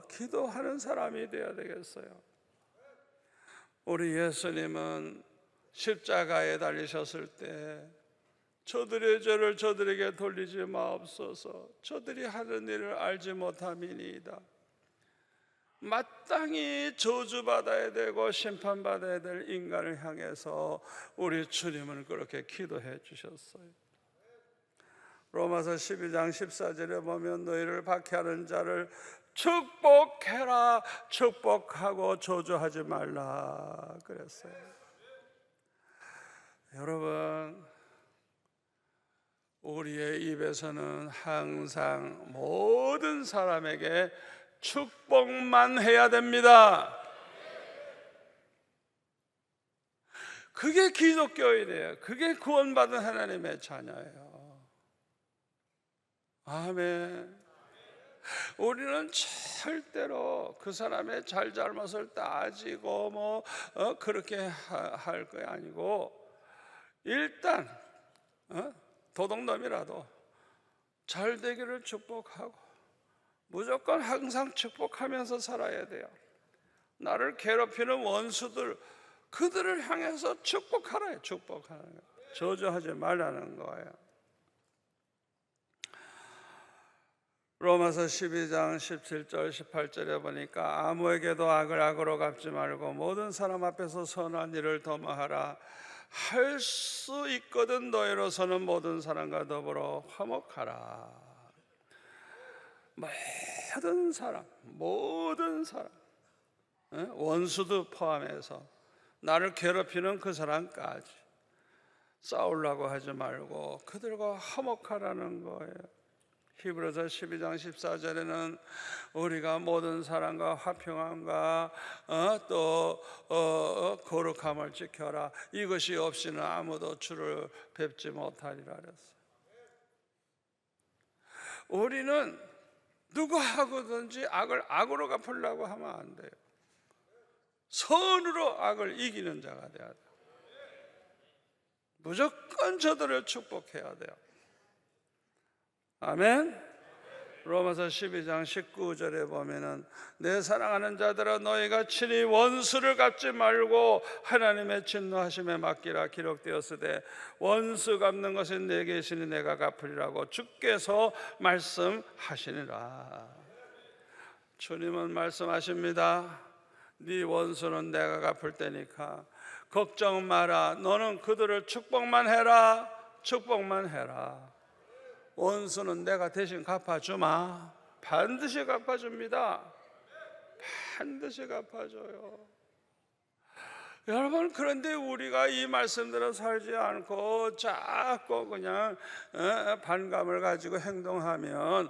기도하는 사람이 되어야 되겠어요. 우리 예수님은 십자가에 달리셨을 때 저들의 죄를 저들에게 돌리지 마옵소서, 저들이 하는 일을 알지 못함이니이다. 마땅히 저주받아야 되고 심판받아야 될 인간을 향해서 우리 주님은 그렇게 기도해 주셨어요. 로마서 12장 14절에 보면 너희를 박해하는 자를 축복해라, 축복하고 저주하지 말라 그랬어요. 여러분, 우리의 입에서는 항상 모든 사람에게 축복만 해야 됩니다. 그게 기독교인이에요. 그게 구원받은 하나님의 자녀예요. 아멘. 우리는 절대로 그 사람의 잘잘못을 따지고 그렇게 할 거 아니고, 일단 도둑놈이라도 잘 되기를 축복하고 무조건 항상 축복하면서 살아야 돼요. 나를 괴롭히는 원수들, 그들을 향해서 축복하라. 축복하는 거예요. 저주하지 말라는 거예요. 로마서 12장 17절 18절에 보니까 아무에게도 악을 악으로 갚지 말고 모든 사람 앞에서 선한 일을 도모하라. 할 수 있거든 너희로서는 모든 사람과 더불어 화목하라. 모든 사람, 원수도 포함해서 나를 괴롭히는 그 사람까지 싸우려고 하지 말고 그들과 화목하라는 거예요. 히브리서 12장 14절에는 우리가 모든 사람과 화평함과 또 거룩함을 지켜라. 이것이 없이는 아무도 주를 뵙지 못하리라 그랬어요. 우리는 누구하고든지 악을 악으로 갚으려고 하면 안 돼요. 선으로 악을 이기는 자가 돼야 돼요. 무조건 저들을 축복해야 돼요. 아멘. 로마서 12장 19절에 보면은 내 사랑하는 자들아 너희가 친히 원수를 갚지 말고 하나님의 진노하심에 맡기라 기록되었으되 원수 갚는 것은 내게 있으니 내가 갚으리라고 주께서 말씀하시니라. 주님은 말씀하십니다. 네 원수는 내가 갚을 테니까 걱정 마라. 너는 그들을 축복만 해라. 축복만 해라. 원수는 내가 대신 갚아주마. 반드시 갚아줍니다. 반드시 갚아줘요. 여러분, 그런데 우리가 이 말씀대로 살지 않고 자꾸 그냥 반감을 가지고 행동하면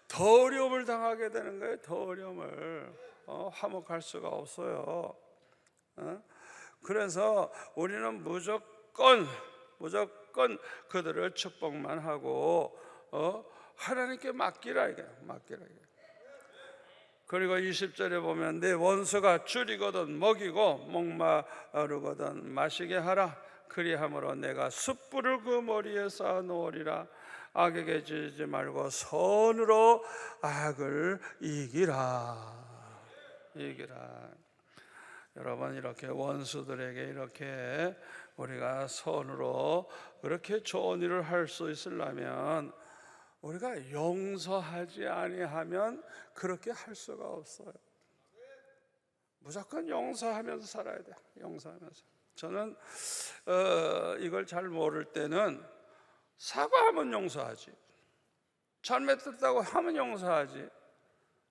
더 어려움을 당하게 되는 거예요. 더 어려움을 화목할 수가 없어요. 그래서 우리는 무조건 그들을 축복만 하고 하나님께 맡기라 이게 맡기라 이게. 그리고 20절에 보면 내 원수가 줄이거든 먹이고 목마르거든 마시게 하라. 그리함으로 내가 숯불을 그 머리에 쌓아 놓으리라. 악에게 지지 말고 선으로 악을 이기라. 여러분, 이렇게 원수들에게 이렇게 우리가 선으로 그렇게 좋은 일을 할 수 있으려면 우리가 용서하지 아니하면 그렇게 할 수가 없어요. 무조건 용서하면서 살아야 돼요. 용서하면서. 저는 이걸 잘 모를 때는 사과하면 용서하지, 잘못했다고 하면 용서하지,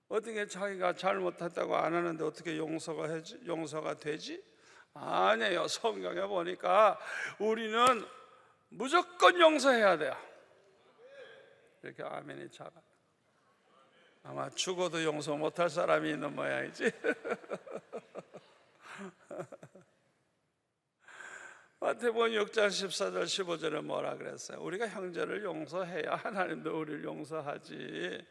어떻게 자기가 잘못했다고 안 하는데 어떻게 용서가 되지? 아니에요. 성경에 보니까 우리는 무조건 용서해야 돼요. 이렇게 아멘이 작아. 아마 죽어도 용서 못할 사람이 있는 모양이지. 마태복음 6장 14절 15절에 뭐라 그랬어요? 우리가 형제를 용서해야 하나님도 우리를 용서하지.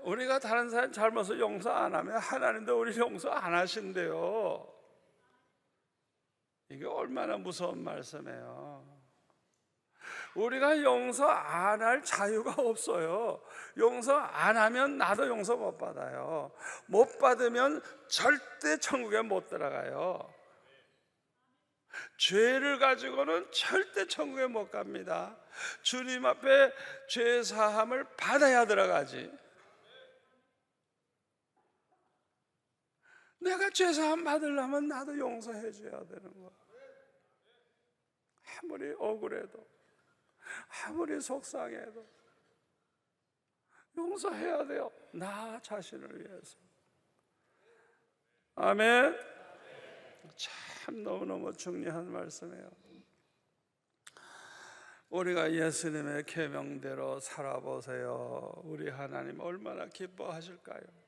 우리가 다른 사람 잘못을 용서 안 하면 하나님도 우리를 용서 안 하신대요. 이게 얼마나 무서운 말씀이에요. 우리가 용서 안 할 자유가 없어요. 용서 안 하면 나도 용서 못 받아요. 못 받으면 절대 천국에 못 들어가요. 죄를 가지고는 절대 천국에 못 갑니다. 주님 앞에 죄 사함을 받아야 들어가지. 내가 죄 사함 받으려면 나도 용서해 줘야 되는 거야. 아무리 억울해도, 아무리 속상해도 용서해야 돼요. 나 자신을 위해서. 아멘. 참 너무너무 중요한 말씀이에요. 우리가 예수님의 계명대로 살아보세요. 우리 하나님 얼마나 기뻐하실까요?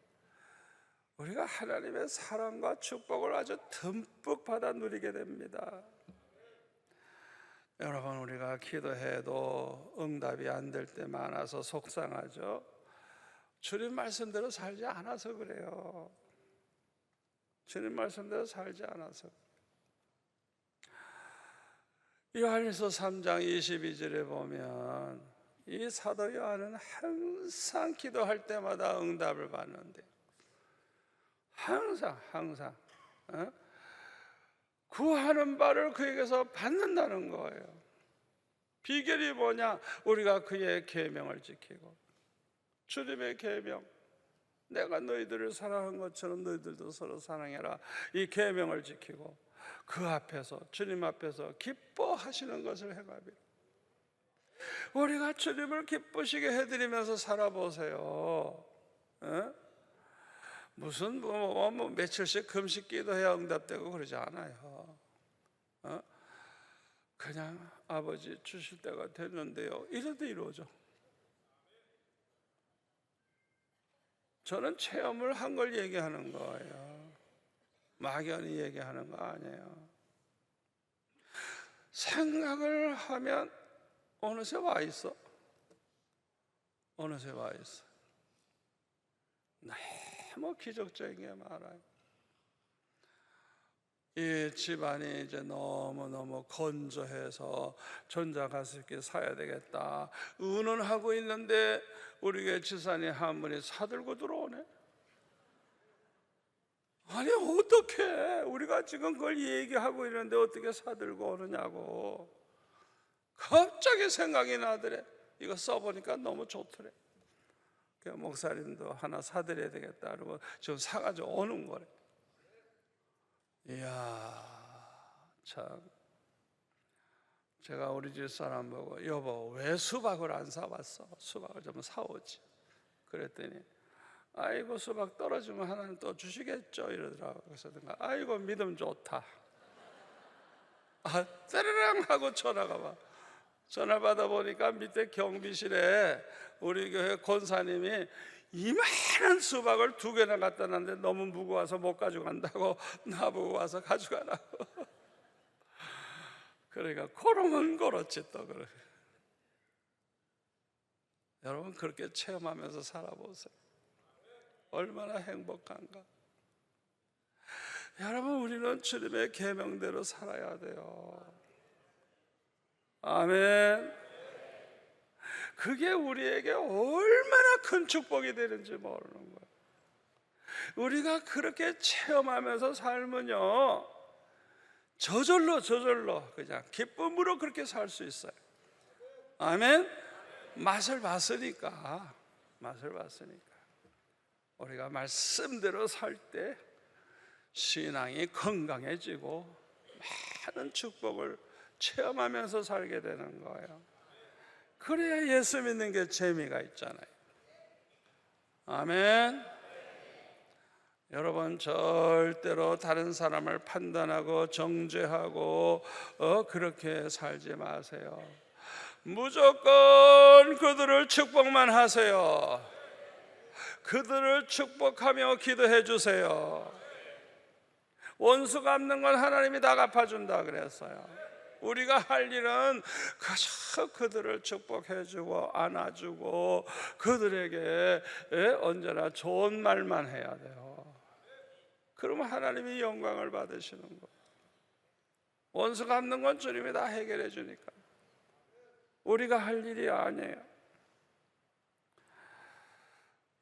우리가 하나님의 사랑과 축복을 아주 듬뿍 받아 누리게 됩니다. 여러분, 우리가 기도해도 응답이 안 될 때 많아서 속상하죠. 주님 말씀대로 살지 않아서 그래요. 주님 말씀대로 살지 않아서. 요한일서 3장 22절에 보면 이 사도 요한은 항상 기도할 때마다 응답을 받는데, 항상 구하는 바를 그에게서 받는다는 거예요. 비결이 뭐냐? 우리가 그의 계명을 지키고, 주님의 계명, 내가 너희들을 사랑한 것처럼 너희들도 서로 사랑해라, 이 계명을 지키고 그 앞에서, 주님 앞에서 기뻐하시는 것을 행하리라. 우리가 주님을 기쁘시게 해드리면서 살아보세요. 무슨 며칠씩 금식 기도해야 응답되고 그러지 않아요. 그냥 아버지 주실 때가 됐는데요, 이래도 이루어져. 저는 체험을 한 걸 얘기하는 거예요. 막연히 얘기하는 거 아니에요. 생각을 하면 어느새 와 있어. 어느새 와 있어. 너무 기적적인 게 많아요. 이 집안이 이제 너무너무 건조해서 전자가스기 사야 되겠다 의논하고 있는데 우리 교회 지사님 한 분이 사들고 들어오네. 아니 어떻게 우리가 지금 그걸 얘기하고 있는데 어떻게 사들고 오느냐고. 갑자기 생각이 나더래. 이거 써보니까 너무 좋더래. 그 목사님도 하나 사드려야 되겠다 그러고 지금 사가지고 오는 거래. 이야, 참. 제가 우리 집 사람 보고 여보 왜 수박을 안 사왔어? 수박을 좀 사오지. 그랬더니 아이고 수박 떨어지면 하나님 또 주시겠죠 이러더라고. 그래서 내가 아이고 믿음 좋다. 아 따르랑 하고 전화가 와. 전화 받아보니까 밑에 경비실에 우리 교회 권사님이 이만한 수박을 2개나 갖다 놨는데 너무 무거워서 못 가져간다고 나보고 와서 가져가라고. 그러니까 걸으면 걸었지 또 그래. 여러분 그렇게 체험하면서 살아보세요. 얼마나 행복한가. 여러분 우리는 주님의 계명대로 살아야 돼요. 아멘. 그게 우리에게 얼마나 큰 축복이 되는지 모르는 거예요. 우리가 그렇게 체험하면서 살면요 저절로 그냥 기쁨으로 그렇게 살 수 있어요. 아멘. 맛을 봤으니까 우리가 말씀대로 살 때 신앙이 건강해지고 많은 축복을 체험하면서 살게 되는 거예요. 그래야 예수 믿는 게 재미가 있잖아요. 아멘. 여러분 절대로 다른 사람을 판단하고 정죄하고 그렇게 살지 마세요. 무조건 그들을 축복만 하세요. 그들을 축복하며 기도해 주세요. 원수 갚는 건 하나님이 다 갚아준다 그랬어요. 우리가 할 일은 그저 그들을 축복해주고 안아주고 그들에게 언제나 좋은 말만 해야 돼요. 그러면 하나님이 영광을 받으시는 거예요. 원수 갚는 건 주님이 다 해결해 주니까 우리가 할 일이 아니에요.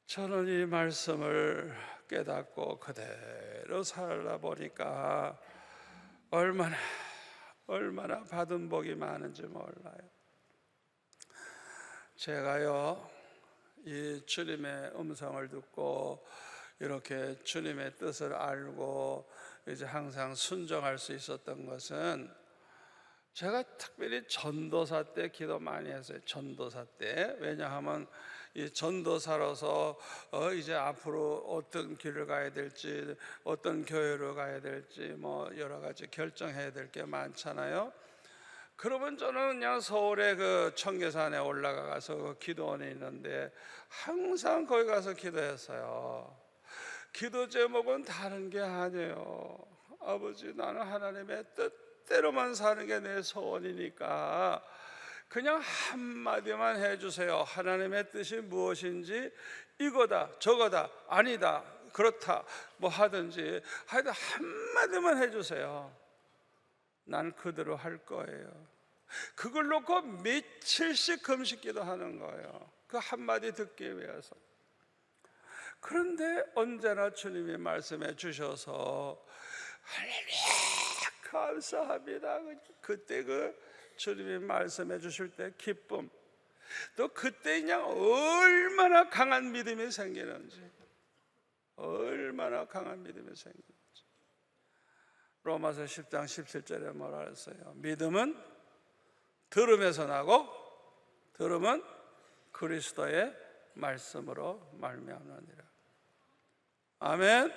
저는 이 말씀을 깨닫고 그대로 살다 보니까 얼마나 받은 복이 많은지 몰라요. 제가요 이 주님의 음성을 듣고 이렇게 주님의 뜻을 알고 이제 항상 순종할 수 있었던 것은 제가 특별히 전도사 때 기도 많이 했어요. 전도사 때. 왜냐하면 이 전도사로서 이제 앞으로 어떤 길을 가야 될지 어떤 교회로 가야 될지 뭐 여러 가지 결정해야 될 게 많잖아요. 그러면 저는 그냥 서울의 그 청계산에 올라가서 그 기도원에 있는데 항상 거기 가서 기도했어요. 기도 제목은 다른 게 아니에요. 아버지 나는 하나님의 뜻대로만 사는 게 내 소원이니까 그냥 한마디만 해주세요. 하나님의 뜻이 무엇인지 이거다 저거다 아니다 그렇다 뭐 하든지 하여튼 한마디만 해주세요. 난 그대로 할 거예요. 그걸 놓고 며칠씩 금식기도 하는 거예요. 그 한마디 듣기 위해서. 그런데 언제나 주님이 말씀해 주셔서 할렐루야 감사합니다. 그때 그 주님이 말씀해 주실 때 기쁨, 또 그때 그냥 얼마나 강한 믿음이 생기는지, 얼마나 강한 믿음이 생기는지. 로마서 10장 17절에 뭐라 했어요? 믿음은 들음에서 나고 들음은 그리스도의 말씀으로 말미암느니라. 아멘.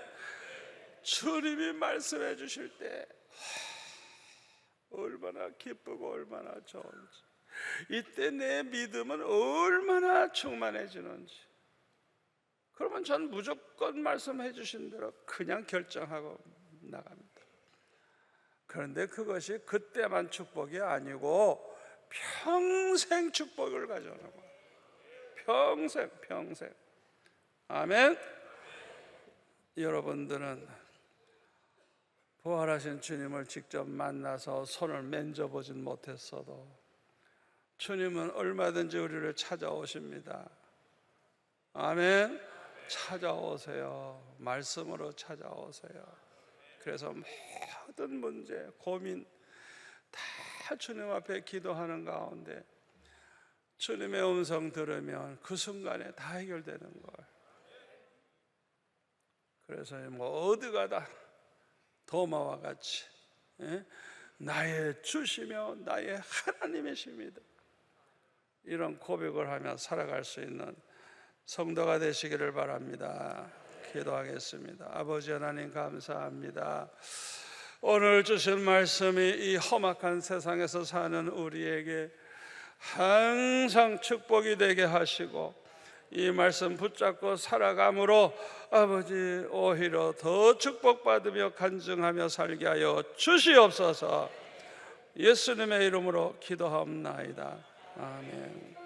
주님이 말씀해 주실 때 얼마나 기쁘고 얼마나 좋은지, 이때 내 믿음은 얼마나 충만해지는지. 그러면 전 무조건 말씀해 주신 대로 그냥 결정하고 나갑니다. 그런데 그것이 그때만 축복이 아니고 평생 축복을 가져오는 거예요. 평생. 아멘. 여러분들은 부활하신 주님을 직접 만나서 손을 만져보진 못했어도 주님은 얼마든지 우리를 찾아오십니다. 아멘. 찾아오세요. 말씀으로 찾아오세요. 그래서 모든 문제, 고민 다 주님 앞에 기도하는 가운데 주님의 음성 들으면 그 순간에 다 해결되는 거예요. 그래서 뭐 어디 가다 도마와 같이 나의 주시며 나의 하나님이십니다. 이런 고백을 하며 살아갈 수 있는 성도가 되시기를 바랍니다. 기도하겠습니다. 아버지 하나님 감사합니다. 오늘 주신 말씀이 이 험악한 세상에서 사는 우리에게 항상 축복이 되게 하시고 이 말씀 붙잡고 살아감으로 아버지 오히려 더 축복받으며 간증하며 살게 하여 주시옵소서. 예수님의 이름으로 기도하옵나이다. 아멘.